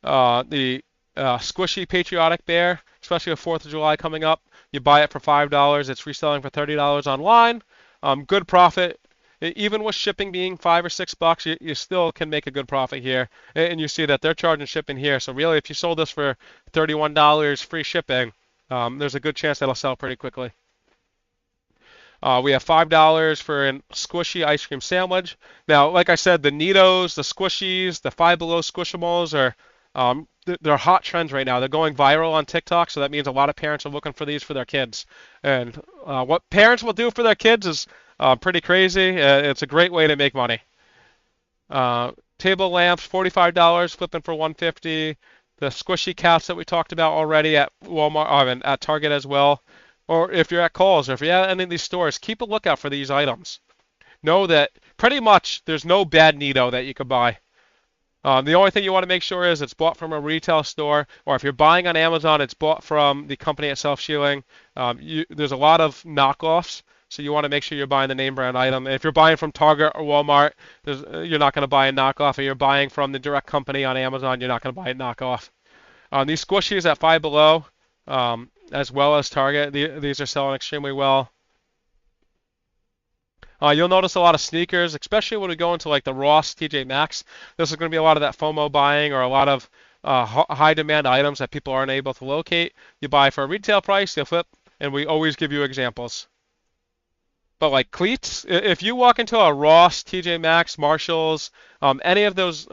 The squishy Patriotic Bear, especially with 4th of July coming up. You buy it for $5. It's reselling for $30 online. Good profit. Even with shipping being $5 or $6, you still can make a good profit here. And you see that they're charging shipping here. So really, if you sold this for $31 free shipping, there's a good chance that'll sell pretty quickly. We have $5 for a squishy ice cream sandwich. Now, like I said, the Neatos, the squishies, the Five Below Squishimals are they're hot trends right now. They're going viral on TikTok, so that means a lot of parents are looking for these for their kids. And what parents will do for their kids is pretty crazy. It's a great way to make money. Table lamps, $45, flipping for $150. The squishy cats that we talked about already at Walmart, and at Target as well. Or if you're at Kohl's, or if you're at any of these stores, keep a lookout for these items. Know that pretty much there's no bad Neato that you could buy. The only thing you want to make sure is it's bought from a retail store, or if you're buying on Amazon, it's bought from the company itself, Sheeling. There's a lot of knockoffs, so you want to make sure you're buying the name brand item. If you're buying from Target or Walmart, you're not going to buy a knockoff. If you're buying from the direct company on Amazon, you're not going to buy a knockoff. These squishies at Five Below, as well as Target, these are selling extremely well. You'll notice a lot of sneakers, especially when we go into like the Ross, TJ Maxx. This is going to be a lot of that FOMO buying, or a lot of high demand items that people aren't able to locate. You buy for a retail price, you flip, and we always give you examples. But like cleats, if you walk into a Ross, TJ Maxx, Marshalls, any of those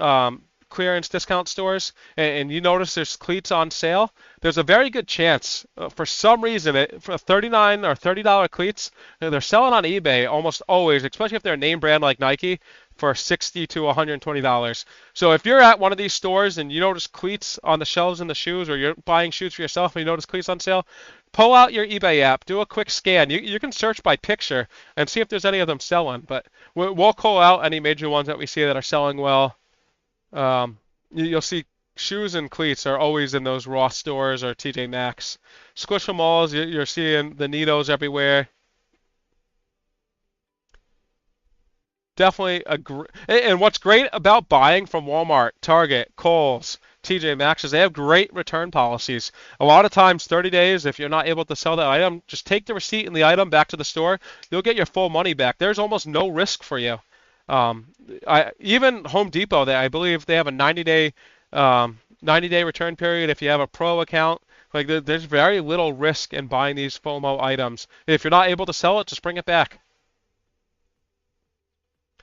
clearance discount stores, and you notice there's cleats on sale, there's a very good chance, for some reason, for $39 or $30 cleats, they're selling on eBay almost always, especially if they're a name brand like Nike, for $60 to $120. So if you're at one of these stores and you notice cleats on the shelves in the shoes, or you're buying shoes for yourself and you notice cleats on sale, pull out your eBay app, do a quick scan. You can search by picture and see if there's any of them selling, but we'll call out any major ones that we see that are selling well. You'll see shoes and cleats are always in those Ross stores or TJ Maxx. Squishimals, you're seeing the Neatos everywhere. Definitely and what's great about buying from Walmart, Target, Kohl's, TJ Maxx is they have great return policies. A lot of times, 30 days, if you're not able to sell that item, just take the receipt and the item back to the store. You'll get your full money back. There's almost no risk for you. Even Home Depot, I believe they have a 90-day return period if you have a pro account. Like there's very little risk in buying these FOMO items. If you're not able to sell it, just bring it back.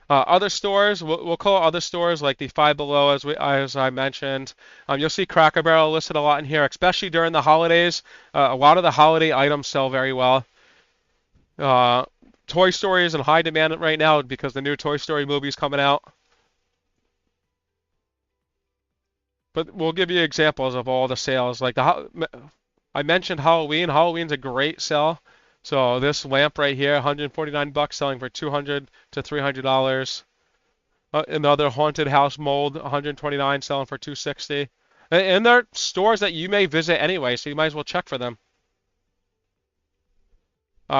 Other stores, we'll call other stores like the Five Below, as I mentioned. You'll see Cracker Barrel listed a lot in here, especially during the holidays. A lot of the holiday items sell very well. Toy Story is in high demand right now because the new Toy Story movie is coming out. But we'll give you examples of all the sales, like I mentioned Halloween. Halloween's a great sell. So this lamp right here, 149 bucks, selling for 200 to $300. Another haunted house mold, 129, selling for 260. And they're stores that you may visit anyway, so you might as well check for them.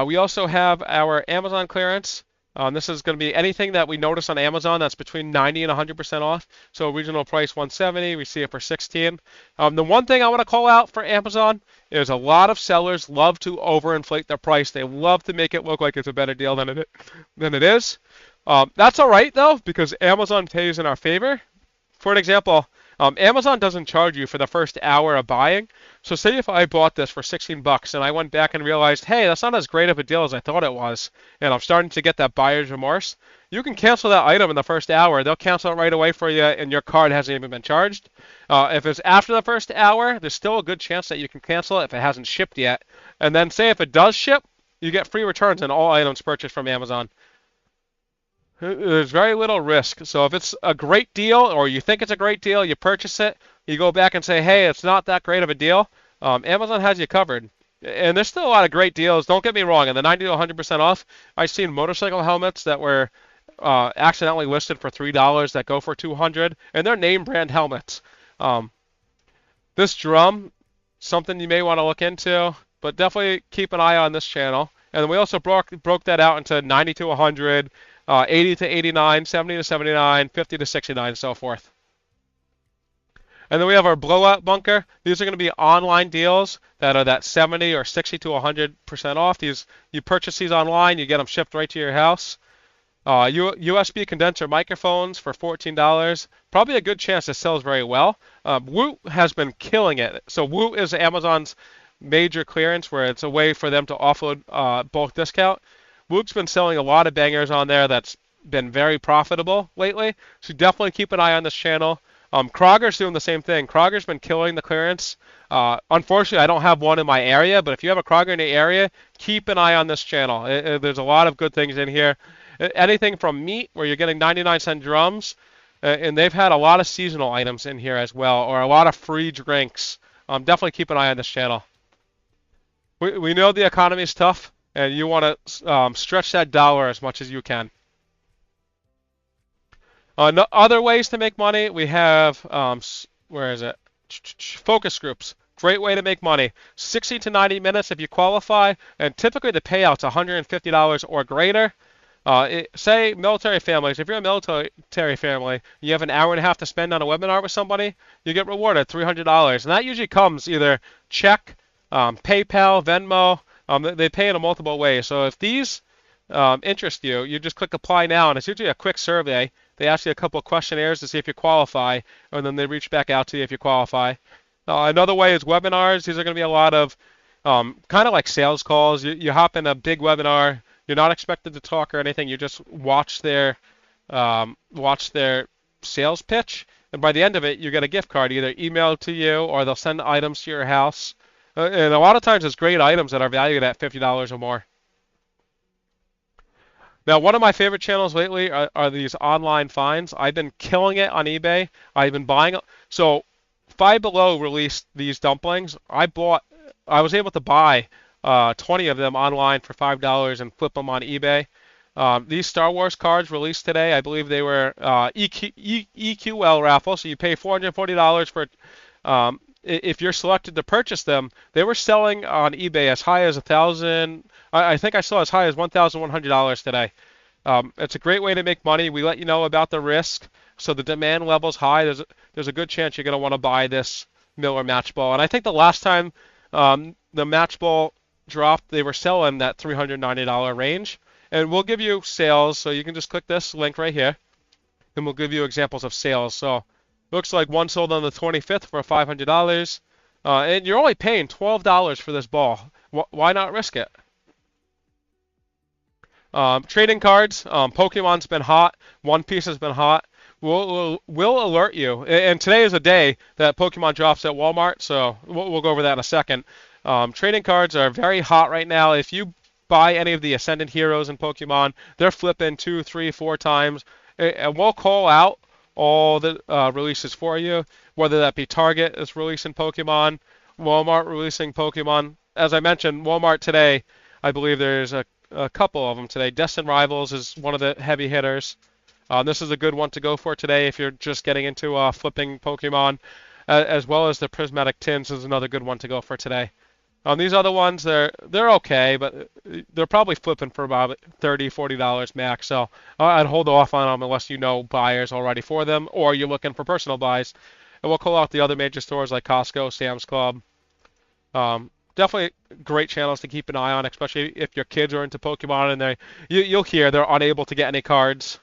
We also have our Amazon clearance. This is going to be anything that we notice on Amazon that's between 90 and 100% off. So original price 170, we see it for 16. The one thing I want to call out for Amazon is a lot of sellers love to overinflate their price. They love to make it look like it's a better deal than it is. That's all right though, because Amazon pays in our favor. For an example, Amazon doesn't charge you for the first hour of buying. So say if I bought this for 16 bucks and I went back and realized, hey, that's not as great of a deal as I thought it was, and I'm starting to get that buyer's remorse, you can cancel that item in the first hour. They'll cancel it right away for you, and your card hasn't even been charged. If it's after the first hour, there's still a good chance that you can cancel it if it hasn't shipped yet. And then say if it does ship, you get free returns on all items purchased from Amazon. There's very little risk. So if it's a great deal or you think it's a great deal, you purchase it, you go back and say, hey, it's not that great of a deal, Amazon has you covered. And there's still a lot of great deals. Don't get me wrong. In the 90 to 100% off, I've seen motorcycle helmets that were accidentally listed for $3 that go for 200, and they're name brand helmets. This drum, something you may want to look into, but definitely keep an eye on this channel. And we also broke that out into 90 to 100, 80 to 89, 70 to 79, 50 to 69, and so forth. And then we have our blowout bunker. These are going to be online deals that are that 70 or 60 to 100% off. You purchase these online, you get them shipped right to your house. USB condenser microphones for $14. Probably a good chance this sells very well. Woot has been killing it. So Woot is Amazon's major clearance where it's a way for them to offload bulk discount. Woot's been selling a lot of bangers on there that's been very profitable lately. So definitely keep an eye on this channel. Kroger's doing the same thing. Kroger's been killing the clearance. Unfortunately, I don't have one in my area, but if you have a Kroger in the area, keep an eye on this channel. There's a lot of good things in here. Anything from meat, where you're getting 99-cent drums, and they've had a lot of seasonal items in here as well, or a lot of free drinks. Definitely keep an eye on this channel. We know the economy is tough, and you want to stretch that dollar as much as you can. Other ways to make money, we have, where is it? Focus groups. Great way to make money. 60 to 90 minutes if you qualify, and typically the payout's $150 or greater. Say military families, if you're a military family, you have an hour and a half to spend on a webinar with somebody, you get rewarded $300. And that usually comes either check, PayPal, Venmo. They pay in a multiple ways. So if these interest you, you just click apply now, and it's usually a quick survey. They ask you a couple of questionnaires to see if you qualify, and then they reach back out to you if you qualify. Another way is webinars. These are going to be a lot of kind of like sales calls. You hop in a big webinar. You're not expected to talk or anything. You just watch their sales pitch, and by the end of it, you get a gift card either emailed to you or they'll send items to your house. And a lot of times it's great items that are valued at $50 or more. Now, one of my favorite channels lately are these online finds. I've been killing it on eBay. I've been buying. So, Five Below released these dumplings. I was able to buy 20 of them online for $5 and flip them on eBay. These Star Wars cards released today. I believe they were EQL raffle. So you pay $440 for. If you're selected to purchase them, they were selling on eBay as high as $1,000. I think I saw as high as $1,100 today. It's a great way to make money. We let you know about the risk, so the demand level's high. There's a good chance you're going to want to buy this Miller match ball. And I think the last time the match ball dropped, they were selling that $390 range. And we'll give you sales, so you can just click this link right here, and we'll give you examples of sales. So. Looks like one sold on the 25th for $500, and you're only paying $12 for this ball. Why not risk it? Trading cards, Pokemon's been hot. One Piece has been hot. We'll alert you. And today is a day that Pokemon drops at Walmart, so we'll go over that in a second. Trading cards are very hot right now. If you buy any of the Ascendant Heroes in Pokemon, they're flipping 2, 3, 4 times, and we'll call out all the releases for you, whether that be Target is releasing Pokemon, Walmart releasing Pokemon. As I mentioned, Walmart today, I believe there's a couple of them today. Destined Rivals is one of the heavy hitters. This is a good one to go for today if you're just getting into flipping Pokemon, as well as the Prismatic Tins is another good one to go for today. These other ones, they're okay, but they're probably flipping for about $30-40 max. So I'd hold off on them unless you know buyers already for them, or you're looking for personal buys. And we'll call out the other major stores like Costco, Sam's Club. Definitely great channels to keep an eye on, especially if your kids are into Pokemon and you'll hear they're unable to get any cards.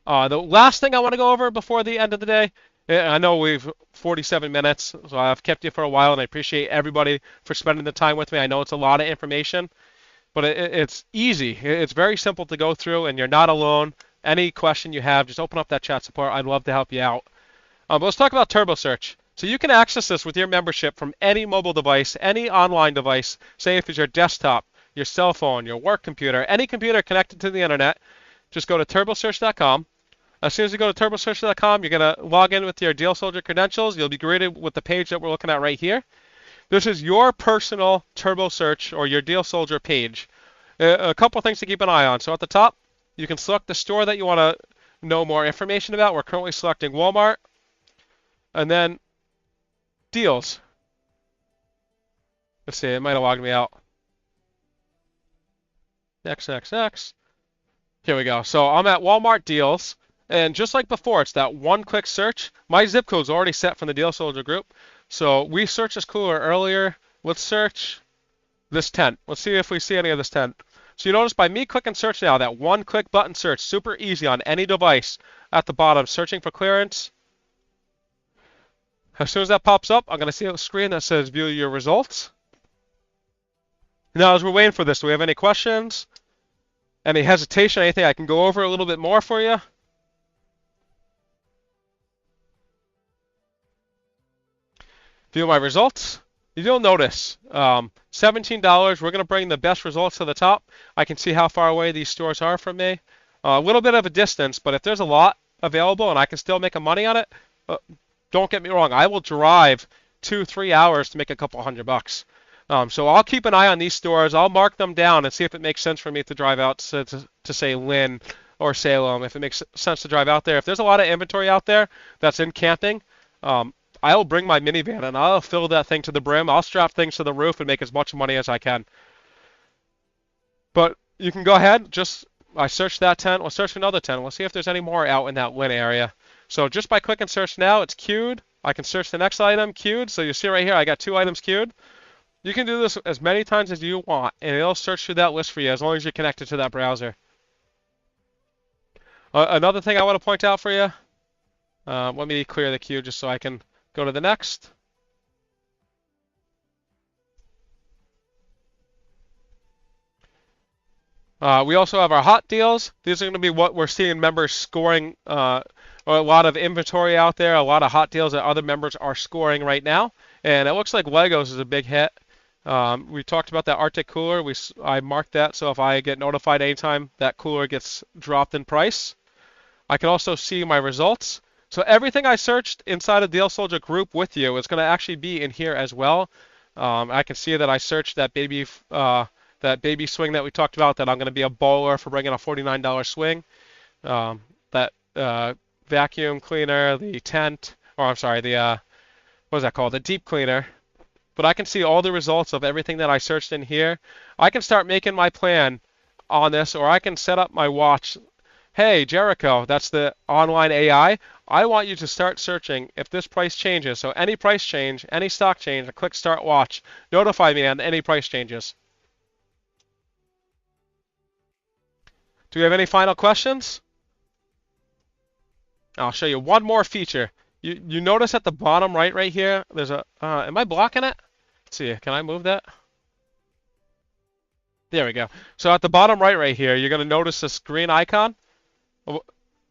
The last thing I want to go over before the end of the day, I know we've 47 minutes, so I've kept you for a while, and I appreciate everybody for spending the time with me. I know it's a lot of information, but it's easy. It's very simple to go through, and you're not alone. Any question you have, just open up that chat support. I'd love to help you out. But let's talk about Turbo Search. So you can access this with your membership from any mobile device, any online device, say if it's your desktop, your cell phone, your work computer, any computer connected to the internet. Just go to turbosearch.com. As soon as you go to turbosearch.com, you're going to log in with your Deal Soldier credentials. You'll be greeted with the page that we're looking at right here. This is your personal Turbo Search or your Deal Soldier page. A couple things to keep an eye on. So at the top, you can select the store that you want to know more information about. We're currently selecting Walmart. And then deals. Let's see, it might have logged me out. X. Here we go. So I'm at Walmart deals. And just like before, it's that one-click search. My zip code's already set from the Deal Soldier group. So we searched this cooler earlier. Let's search this tent. Let's see if we see any of this tent. So you notice by me clicking search now, that one-click button search, super easy on any device. At the bottom, searching for clearance. As soon as that pops up, I'm going to see a screen that says view your results. Now, as we're waiting for this, do we have any questions? Any hesitation? Anything I can go over a little bit more for you? View my results. You'll notice $17. We're going to bring the best results to the top. I can see how far away these stores are from me. A little bit of a distance, but if there's a lot available and I can still make a money on it, don't get me wrong. I will drive 2-3 hours to make a couple $100. So I'll keep an eye on these stores. I'll mark them down and see if it makes sense for me to drive out to say Lynn or Salem. If it makes sense to drive out there. If there's a lot of inventory out there that's in camping, I'll bring my minivan and I'll fill that thing to the brim. I'll strap things to the roof and make as much money as I can. But you can go ahead. I searched that tent. We'll search another tent. We'll see if there's any more out in that Lynn area. So just by clicking search now, it's queued. I can search the next item queued. So you see right here, I got 2 items queued. You can do this as many times as you want, and it'll search through that list for you as long as you're connected to that browser. Another thing I want to point out for you, let me clear the queue just so I can go to the next. We also have our hot deals. These are going to be what we're seeing members scoring, a lot of inventory out there, a lot of hot deals that other members are scoring right now. And it looks like Legos is a big hit. We talked about that Arctic cooler. I marked that so if I get notified anytime that cooler gets dropped in price. I can also see my results. So everything I searched inside of Deal Soldier group with you is going to actually be in here as well. I can see that I searched that baby swing that we talked about, that I'm going to be a bowler for bringing a $49 swing. That vacuum cleaner, the tent, or I'm sorry, the what is that called? The deep cleaner. But I can see all the results of everything that I searched in here. I can start making my plan on this, or I can set up my watch. Hey, Jericho, that's the online AI. I want you to start searching if this price changes. So any price change, any stock change, I click Start Watch. Notify me on any price changes. Do we have any final questions? I'll show you one more feature. You notice at the bottom right here, there's a, am I blocking it? Let's see, can I move that? There we go. So at the bottom right here, you're going to notice this green icon.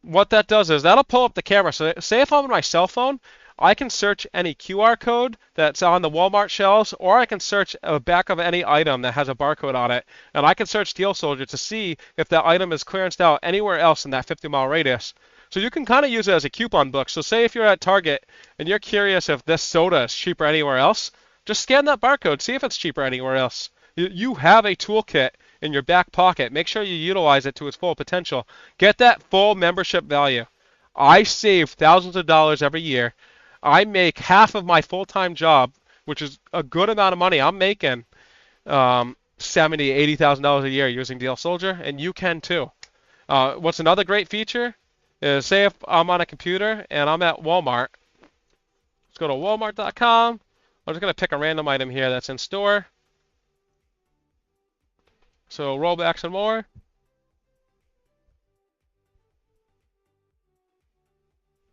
What that does is that'll pull up the camera. So say if I'm on my cell phone, I can search any QR code that's on the Walmart shelves, or I can search the back of any item that has a barcode on it. And I can search Deal Soldier to see if that item is clearanced out anywhere else in that 50-mile radius. So you can kind of use it as a coupon book. So say if you're at Target and you're curious if this soda is cheaper anywhere else, just scan that barcode, see if it's cheaper anywhere else. You have a toolkit in your back pocket. Make sure you utilize it to its full potential. Get that full membership value. I save thousands of dollars every year. I make half of my full-time job, which is a good amount of money. I'm making $70,000, $80,000 a year using Deal Soldier, and you can too. What's another great feature is say if I'm on a computer and I'm at Walmart. Let's go to walmart.com. I'm just going to pick a random item here that's in store. So roll back some more.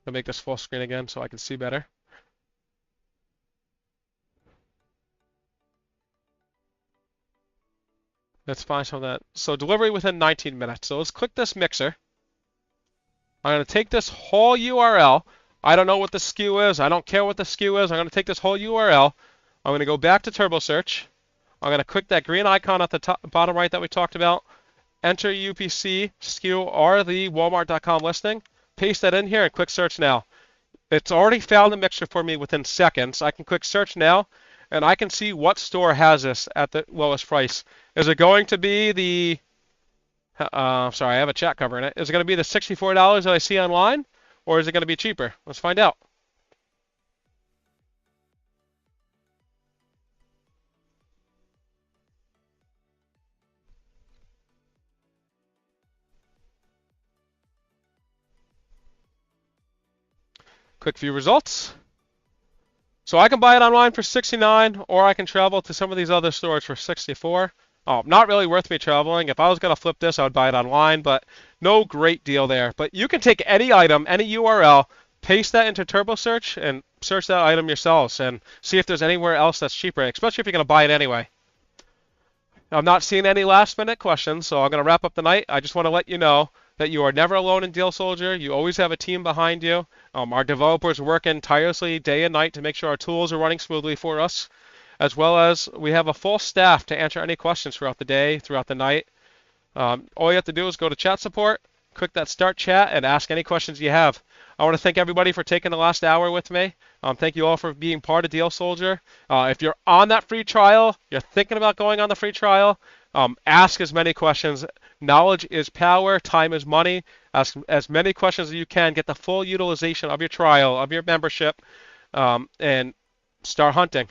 I'll make this full screen again so I can see better. Let's find some of that. So delivery within 19 minutes. So let's click this mixer. I'm going to take this whole URL. I don't know what the SKU is. I don't care what the SKU is. I'm going to take this whole URL. I'm going to go back to Turbo Search. I'm going to click that green icon at the top, bottom right that we talked about. Enter UPC, SKU, or the Walmart.com listing. Paste that in here and click search now. It's already found the mixture for me within seconds. I can click search now, and I can see what store has this at the lowest price. Is it going to be the, sorry, I have a chat covering it. Is it going to be the $64 that I see online, or is it going to be cheaper? Let's find out. Quick view results. So I can buy it online for $69, or I can travel to some of these other stores for $64. Oh, not really worth me traveling. If I was going to flip this, I would buy it online, but no great deal there. But you can take any item, any URL, paste that into Turbo Search, and search that item yourselves and see if there's anywhere else that's cheaper, especially if you're going to buy it anyway. I'm not seeing any last minute questions, so I'm going to wrap up the night. I just want to let you know that you are never alone in Deal Soldier. You always have a team behind you. Our developers working tirelessly day and night to make sure our tools are running smoothly for us, as well as we have a full staff to answer any questions throughout the day, throughout the night. All you have to do is go to chat support, click that start chat, and ask any questions you have. I want to thank everybody for taking the last hour with me. Thank you all for being part of Deal Soldier. If you're on that free trial, you're thinking about going on the free trial, ask as many questions. Knowledge is power, time is money. Ask as many questions as you can, get the full utilization of your trial, of your membership, and start hunting.